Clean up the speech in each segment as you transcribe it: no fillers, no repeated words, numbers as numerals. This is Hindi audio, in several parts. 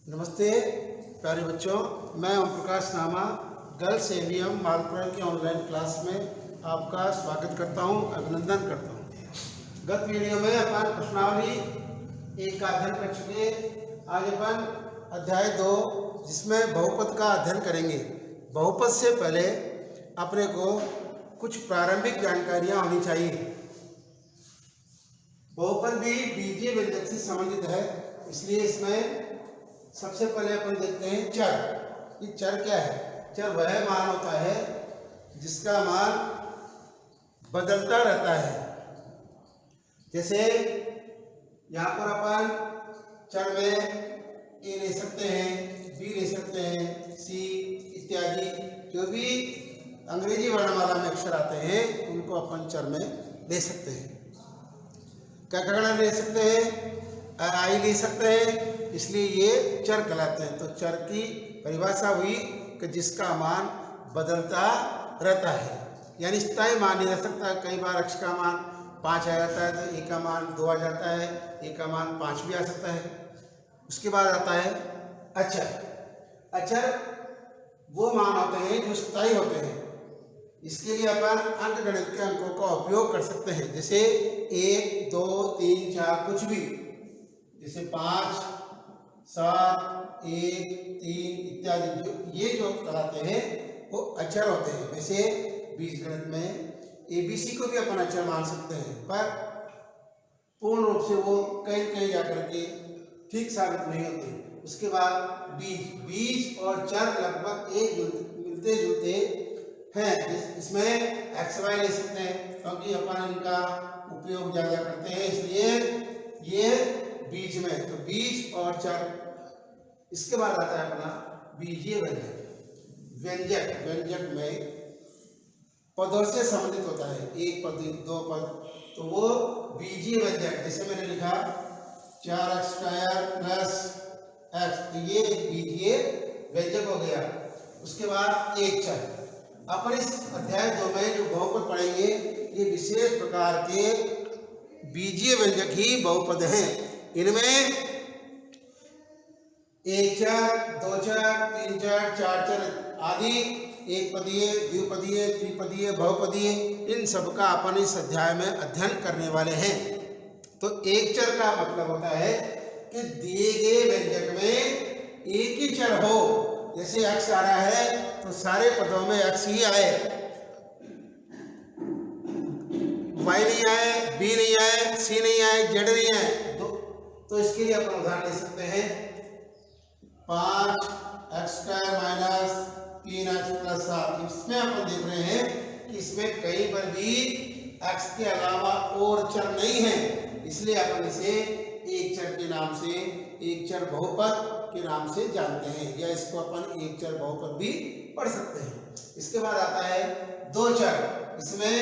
नमस्ते प्यारे बच्चों, मैं ओम प्रकाश नामा गर्ल्स एवीएम मालपुरा की ऑनलाइन क्लास में आपका स्वागत करता हूं, अभिनंदन करता हूं। गत वीडियो में अपन प्रश्नावली 1 का अध्ययन कर चुके। आज अपन अध्याय 2 जिसमें बहुपद का अध्ययन करेंगे। बहुपद से पहले अपने को कुछ प्रारंभिक जानकारियां होनी चाहिए। बहुपद भी बीजीय व्यंजक से संबंधित है, इसलिए इसमें सबसे पहले अपन देखते हैं चर। ये चर क्या है? चर वह मान होता है जिसका मान बदलता रहता है। जैसे यहाँ पर अपन चर में ए ले सकते हैं, बी ले सकते हैं, सी इत्यादि जो भी अंग्रेजी वर्णमाला में अक्षर आते हैं उनको अपन चर में ले सकते हैं। क्या ले सकते हैं? आई ले सकते हैं, इसलिए ये चर कहलाते हैं। तो चर की परिभाषा हुई कि जिसका मान बदलता रहता है, यानी स्थायी मान नहीं रह सकता। कई बार अक्ष का मान 5 आ जाता है तो ए का मान 2 आ जाता है, ए का मान 5 भी आ सकता है। उसके बाद आता है अचर। अचर वो मान होते हैं जो स्थायी होते हैं। इसके लिए अपन अंकगणित के अंकों का उपयोग कर सकते हैं, जैसे 1, 2, 3, 4 कुछ भी, जैसे 5, 7, 1, 3 इत्यादि ये जो कहलाते हैं वो अचर होते हैं। वैसे बीजगणित में एबीसी को भी अपन अचर मान सकते हैं, पर पूर्ण रूप से वो कहीं जाकर के ठीक साबित नहीं होते। उसके बाद बीज और चर लगभग मिलते जुलते हैं। इसमें एक्स वाई ले सकते हैं क्योंकि अपन इनका उपयोग ज़्यादा करते हैं, इसलिए ये बीज में। तो बीज और चर। इसके बाद आता है अपना बीजीय व्यंजक। व्यंजक में पदों से संबंधित होता है, 1 पद 2 पद, तो वो बीजीय व्यंजक। जैसे मैंने लिखा 4x² + x, तो ये बीजीय व्यंजक हो गया। उसके बाद एक चर। अपन इस अध्याय 2 में जो बहुपद पढ़ेंगे ये विशेष प्रकार के बीजीय व्यंजक ही बहुपद हैं। इनमें 1 चर, 2 चर, 3 चर, 4 चर आदि, एक पदीय, द्विपदीय, त्रिपदीय, बहुपदीय, इन सब का अपन इस अध्याय में अध्ययन करने वाले हैं। तो एक चर का मतलब होता है कि दिए गए व्यंजक में एक ही चर हो। जैसे x आ रहा है तो सारे पदों में x ही आए, y नहीं आए, b नहीं आए, c नहीं आए, z नहीं आए। तो इसके लिए अपन उदाहरण ले सकते हैं 5x² - 3x + 7। इसमें अपन देख रहे हैं कि इसमें कहीं पर भी x के अलावा और चर नहीं है, इसलिए अपन इसे एक चर के नाम से, एक चर बहुपद के नाम से जानते हैं, या इसको अपन एक चर बहुपद भी पढ़ सकते हैं। इसके बाद आता है 2 चर। इसमें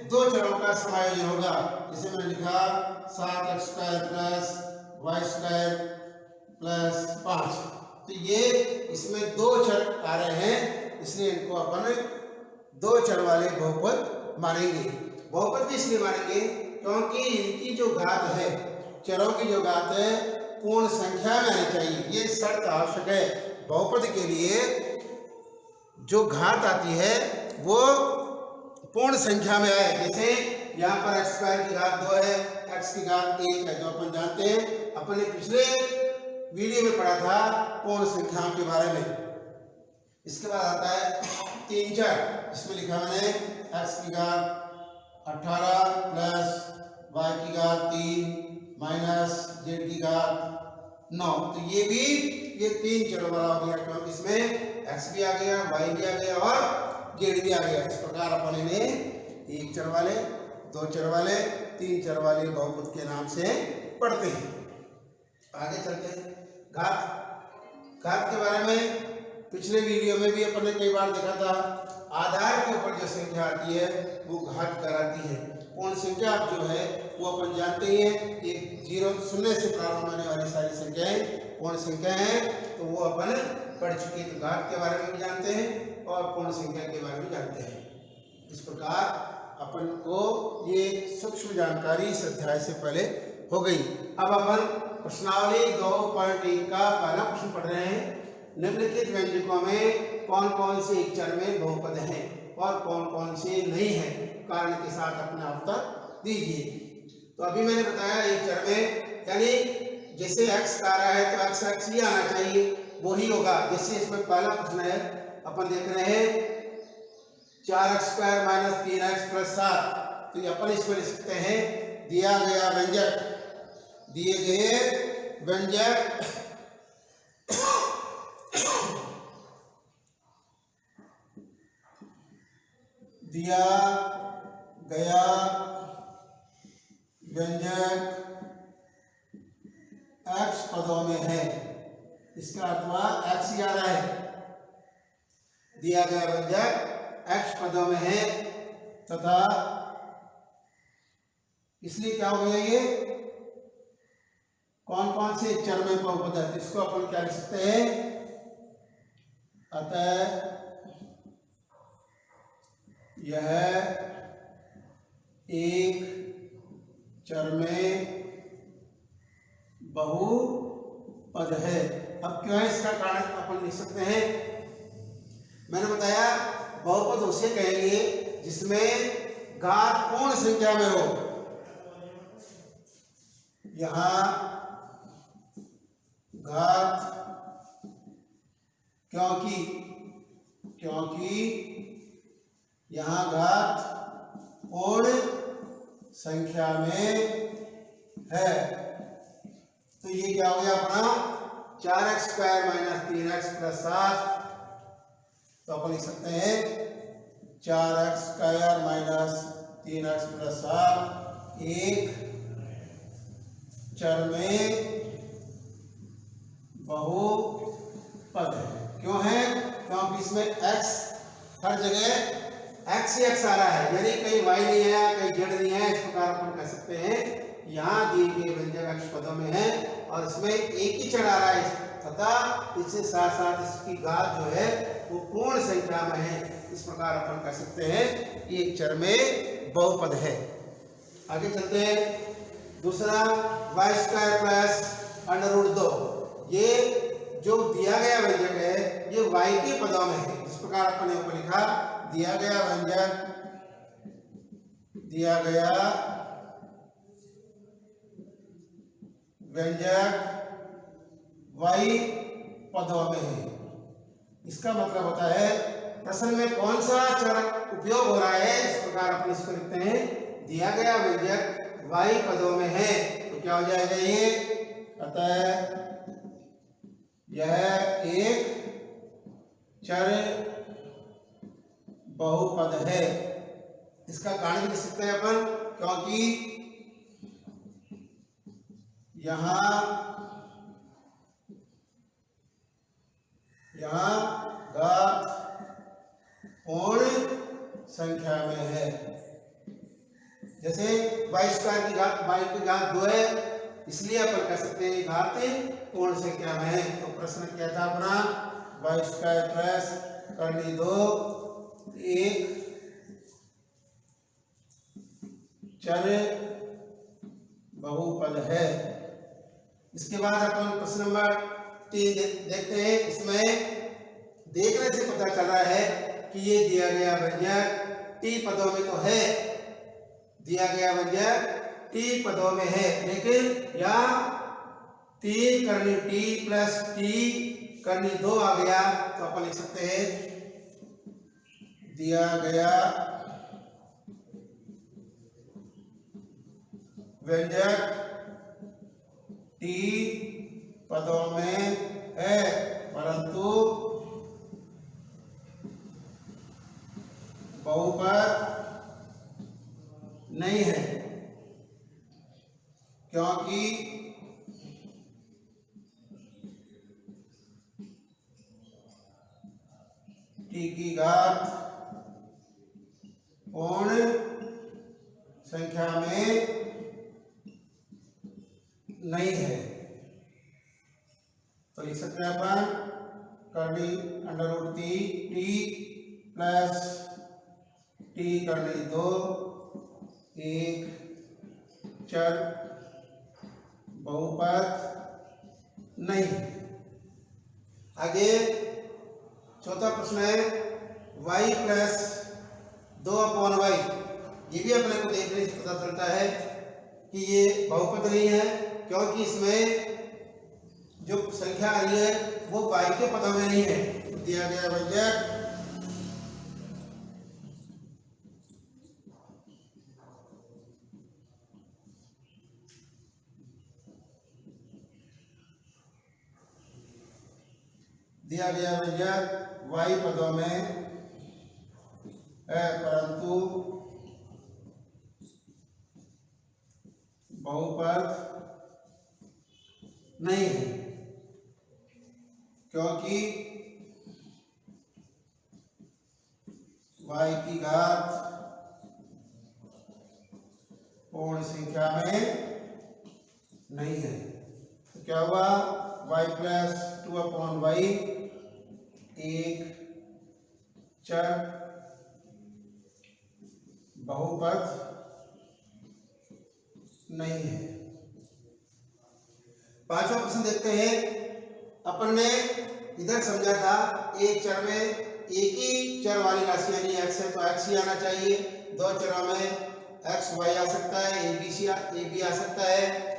2 चरों का समायोजन होगा। जैसे मैंने लिखा 7x² + y² + 5, तो ये इसमें 2 चर आ रहे हैं, इसलिए इनको अपन 2 चर वाले बहुपद मानेंगे। बहुपद भी इसलिए मानेंगे क्योंकि इनकी जो घात है, चरों की जो घात है पूर्ण संख्या में आनी चाहिए। ये शर्त आवश्यक है। बहुपद के लिए जो घात आती है वो पूर्ण संख्या में आए। जैसे यहाँ पर x² की घात 2 है, x की घात 1 है, जो अपन जानते हैं। अपन ने पिछले वीडियो में पढ़ा था पूर्ण संख्याओं के बारे में। इसके बाद आता है 3 चर। इसमें लिखा मैंने x की घात 18 + y की घात 3 - z की घात 9। तो ये 3 चरों वाला हो गया, क्योंकि इसमें x भी आ गया, y भी आ गया और z भी आ गया। इस प्रकार अपन इन्हें 1 चर वाले, 2 चर वाले, 3 चर वाले बहुपद के नाम से पढ़ते हैं। आगे चलते हैं। घात के बारे में पिछले वीडियो में भी अपन ने कई बार देखा था। आधार के ऊपर जो संख्या आती है वो घात कहलाती है। पूर्ण संख्या जो है वो अपन जानते ही हैं, 0 से प्रारंभ होने वाली सारी संख्याएं पूर्ण संख्या हैं, तो वो अपन पढ़ चुके। तो घात के बारे में भी जानते हैं और पूर्ण संख्या के बारे में जानते हैं। इस प्रकार अपन को ये सूक्ष्म जानकारी इस अध्याय से पहले हो गई। अब अपन प्रश्नावली 2.1 का पहला प्रश्न पढ़ रहे हैं। निम्नलिखित व्यंजकों में कौन कौन से एक चर में बहुपद हैं और कौन कौन से नहीं हैं, कारण के साथ अपना उत्तर दीजिए। तो अभी मैंने बताया एक चर में, यानी जैसे x आ रहा है तो x x ही आना चाहिए, वो ही होगा। जैसे इसमें पहला प्रश्न है, अपन देख रहे हैं 4x² - 3x + 7, तो ये अपन इसमें लिख सकते हैं दिया गया व्यंजक, दिए गए व्यंजक दिया गया व्यंजक x पदों में है। इसका अर्थ हुआ x ही आ रहा है। दिया गया व्यंजक x पदों में है तथा इसलिए क्या हो गया, ये कौन कौन से चर में बहुपद है, इसको अपन क्या लिख सकते हैं, अतः यह एक चर में बहुपद है। अब क्यों है इसका कारण अपन लिख सकते हैं। मैंने बताया बहुपद उसे कहेंगे जिसमें घात पूर्ण संख्या में हो। यहां घात क्योंकि यहां घात पूर्ण संख्या में है, तो ये क्या हो गया अपना 4x² - 3x + 7, तो अपन लिख सकते हैं 4x² - 3x + 7 एक चर में बहुपद है। क्यों है, क्योंकि इसमें x हर जगह x ही x आ रहा है, यानी कहीं y नहीं है कहीं z नहीं है। इस प्रकार अपन कह सकते हैं यहाँ दिए गए व्यंजक x पदों में है और इसमें एक ही चर आ रहा है तथा इससे साथ साथ इसकी घात जो है वो पूर्ण संख्या में है। इस प्रकार अपन कह सकते हैं कि एक चर में बहुपद है। आगे चलते हैं। दूसरा y² + √2, ये जो दिया गया व्यंजक है ये y के पदों में है। इस प्रकार अपन ने ऊपर लिखा दिया गया व्यंजक y पदों में है। इसका मतलब होता है प्रश्न में कौन सा चर उपयोग हो रहा है। इस प्रकार अपन इसको लिखते हैं दिया गया व्यंजक y पदों में है, तो क्या हो जाएगा ये, अतः यह एक चर बहुपद है। इसका कारण लिख सकते हैं अपन, क्योंकि यहां घात पूर्ण संख्या में है। जैसे y² की घात y की घात 2 है, इसलिए अपन कह सकते हैं घात पूर्ण संख्या में है। तो प्रश्न क्या था अपना, y² + 2 एक चर बहुपद है। इसके बाद अपन प्रश्न नंबर 3 देखते हैं। इसमें देखने से पता चल रहा है कि ये दिया गया व्यंजक t पदों में तो है, दिया गया व्यंजक t पदों में है, लेकिन यहाँ 3 करनी t + t करनी 2 आ गया, तो अपन लिख सकते हैं दिया गया व्यंजक t पदों में है परंतु बहुपद नहीं है, क्योंकि t की घात पूर्ण संख्या में नहीं है। तो लिख सकते हैं अपन करनी √3 t + t करनी 2 एक चर बहुपद नहीं। आगे चौथा प्रश्न है y प्लस 2/y। ये भी अपने को देखने से पता चलता है कि ये बहुपद नहीं है, क्योंकि इसमें जो संख्या आ रही है वो y के पदों में नहीं है। दिया गया व्यंजक y पदों में है, परंतु बहुपद नहीं है, क्योंकि y की घात पूर्ण संख्या में नहीं है। तो क्या हुआ, y प्लस 2/y एक चर बहुपद नहीं है। पांचवा प्रश्न देखते हैं। अपन ने इधर समझा था एक चर में एक ही चर वाली राशि यानी x है तो x ही आना चाहिए। दो चरों में x y आ सकता है, a b आ सकता है,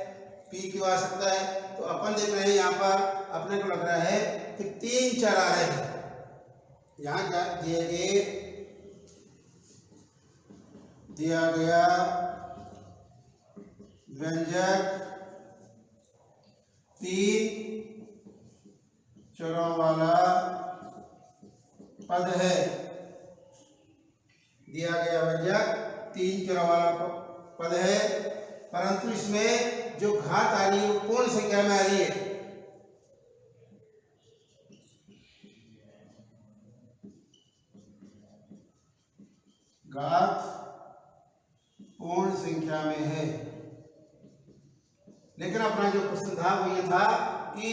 p q आ सकता है। तो अपन देख रहे हैं यहाँ पर अपने को लग रहा है कि तीन चर आ रहे हैं। यहाँ क्या दिया गया व्यंजक तीन चरों वाला पद है। दिया गया व्यंजक तीन चरों वाला पद है, परंतु इसमें जो घात आ रही है वो पूर्ण संख्या में आ रही है। घात पूर्ण संख्या में है, लेकिन अपना जो प्रश्न था वो ये था कि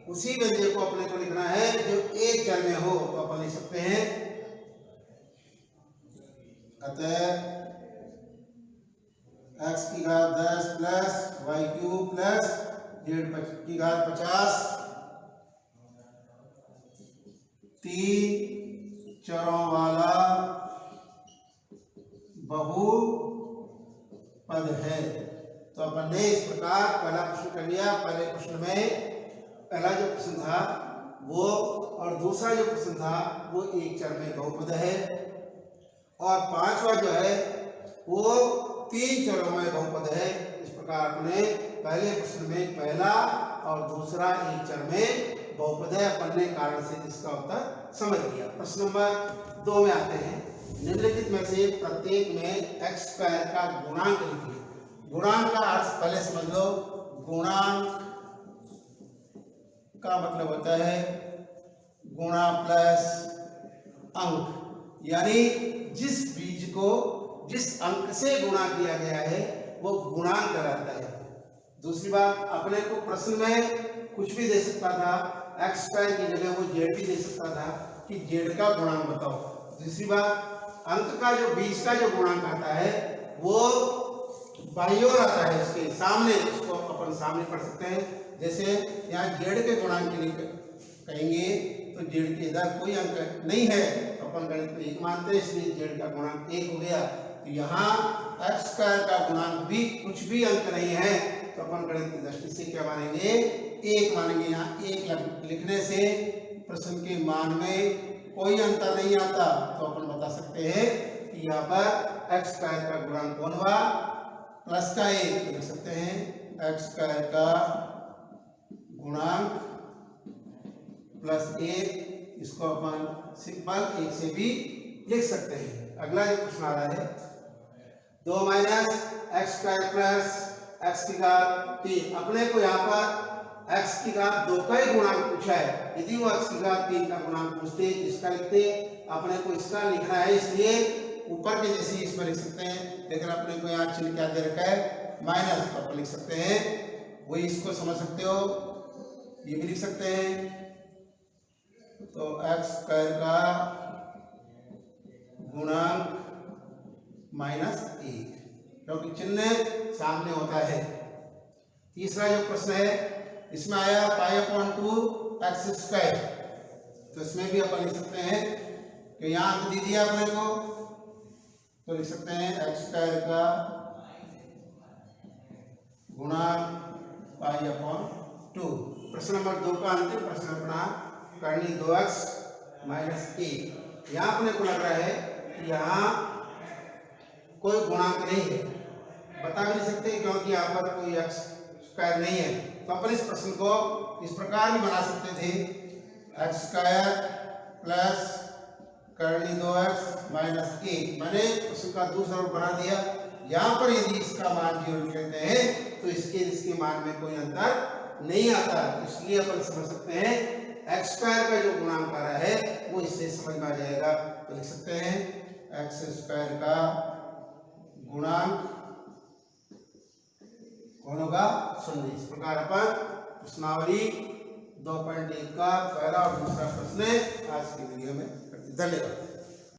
उसी व्यंजक को अपने को लिखना है जो एक चर में हो। तो अपन लिख सकते हैं अतः x की घात 10 plus y cube plus z की घात 50 तीन चरों वाला बहुपद है। तो अपन ने इस प्रकार पहला प्रश्न कर लिया। पहले प्रश्न में पहला जो प्रश्न था वो और दूसरा जो प्रश्न था वो एक चर में बहुपद है, और पांचवा जो है वो तीन चरों में बहुपद है। इस प्रकार अपने पहले प्रश्न में पहला और दूसरा एक चर में बहुपद है। अपन ने कारण से इसका उत्तर समझ लिया। प्रश्न नंबर 2 में आते हैं। निम्नलिखित में से प्रत्येक में x स्क्वायर का गुणांक लिखिए। गुणांक का अर्थ पहले समझ लो। गुणांक का मतलब होता है गुणा प्लस अंक, यानी जिस बीज को जिस अंक से गुणा किया गया है वो गुणांक कहलाता है। दूसरी बात, अपने को प्रश्न में कुछ भी दे सकता था, x स्क्वायर की जगह वो z भी दे सकता था कि z का गुणांक बताओ। दूसरी बात, अंक का जो बीज का जो गुणांक आता है वो बाईं ओर आता है, इसके सामने, इसको अपन सामने पढ़ सकते हैं। जैसे यहाँ z के गुणांक के लिए कहेंगे तो z के इधर कोई अंक नहीं है तो अपन गणित में 1 मानते हैं, इसलिए z का गुणांक 1 हो गया। तो यहाँ x स्क्वायर का गुणांक भी कुछ भी अंक नहीं है तो अपन गणित की दृष्टि से क्या मानेंगे, 1 मानेंगे। यहाँ 1 लिखने से प्रश्न के मान में कोई अंतर नहीं आता, तो अपन बता सकते हैं कि यहाँ पर x स्क्वायर का गुणांक कौन हुआ, प्लस का 1। तो लिख सकते हैं x स्क्वायर का गुणांक प्लस 1। इसको अपन सिंपल 1 से भी लिख सकते हैं। अगला जो प्रश्न आ रहा है 2 minus x square plus x की घात 3। अपने को यहाँ पर x की घात 2 का ही गुणांक पूछा है। यदि वो x की घात 3 का गुणांक पूछते इसका लिखते, अपने को इसका लिखना है इसलिए ऊपर के जैसे इसमें लिख सकते हैं, लेकिन अपने को यहाँ चिन्ह क्या दे रखा है, माइनस। तो अपन लिख सकते हैं वही, इसको समझ सकते हो, ये भी लिख सकते हैं। तो एक्स स्क्वायर का गुणांक -1, क्योंकि चिन्ह सामने होता है। तीसरा जो प्रश्न है इसमें आया π/2 x², तो इसमें भी अपन लिख सकते हैं कि यहाँ तो दे दिया अपने को, तो लिख सकते हैं x² का गुणा π/2। प्रश्न नंबर 2 का अंतिम प्रश्न अपना करनी 2x - 1। यहाँ अपने को लग रहा है कि यहाँ कोई गुणांक नहीं है, बता भी नहीं सकते क्योंकि यहाँ पर कोई x² नहीं है। तो अपन इस प्रश्न को इस प्रकार भी बना सकते थे, x² प्लस करनी 2x - 1। मैंने प्रश्न का दूसरा रूप बना दिया। यहाँ पर यदि इसका मान 0 लेते हैं तो इसके मान में कोई अंतर नहीं आता, इसलिए अपन समझ सकते हैं x² का जो गुणांक आ रहा है वो इससे समझ में आ जाएगा। तो लिख सकते हैं x² का गुणांक कौन होगा, 0। इस प्रकार अपन प्रश्नावली 2.1 का पहला और दूसरा प्रश्न आज की वीडियो में करते। धन्यवाद।